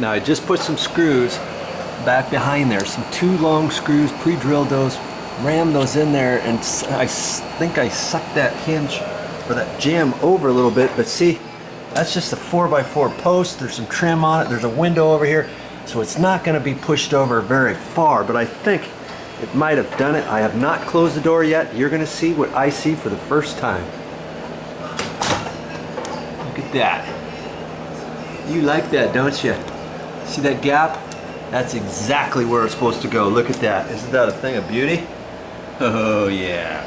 Now I just put some screws back behind there, some 2 long screws, pre-drilled those, rammed those in there, and I think I sucked that hinge or that jamb over a little bit, but see, that's just a 4x4 post. There's some trim on it, there's a window over here, so it's not going to be pushed over very far, but I think it might have done it. I have not closed the door yet. You're going to see what I see for the first time. Look at that. You like that, don't you? See that gap? That's exactly where it's supposed to go. Look at that. Isn't that a thing of beauty? Oh yeah.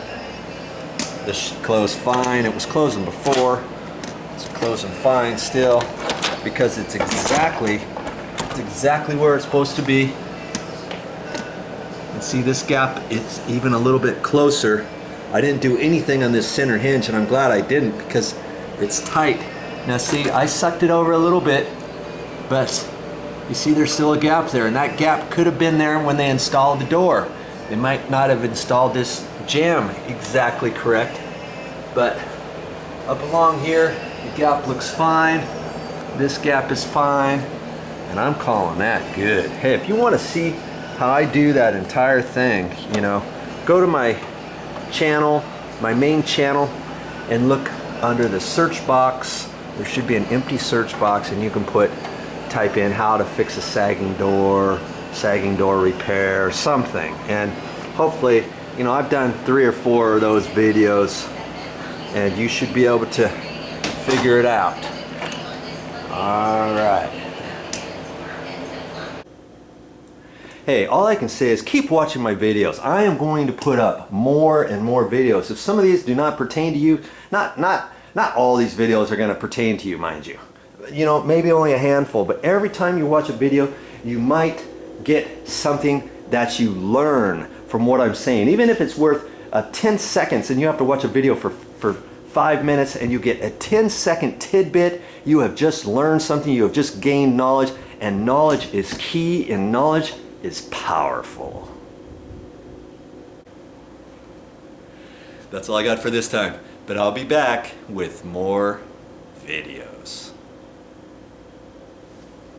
This should close fine. It was closing before. It's closing fine still because it's exactly where it's supposed to be. And see this gap, it's even a little bit closer. I didn't do anything on this center hinge, and I'm glad I didn't because it's tight. Now see, I sucked it over a little bit, but you see there's still a gap there, and that gap could have been there when they installed the door. They might not have installed this jamb exactly correct, but up along here, the gap looks fine. This gap is fine, and I'm calling that good. Hey, if you want to see how I do that entire thing, you know, go to my channel, my main channel, and look under the search box. There should be an empty search box, and you can type in how to fix a sagging door repair, something, and hopefully, you know, I've done 3 or 4 of those videos, and you should be able to figure it out. All right. Hey, all I can say is keep watching my videos. I am going to put up more and more videos. If some of these do not pertain to you, not all these videos are going to pertain to you, mind you. You know, maybe only a handful, but every time you watch a video, you might get something that you learn from what I'm saying. Even if it's worth 10 seconds and you have to watch a video for 5 minutes and you get a 10-second tidbit, you have just learned something, you have just gained knowledge, and knowledge is key, and knowledge is powerful. That's all I got for this time, but I'll be back with more videos.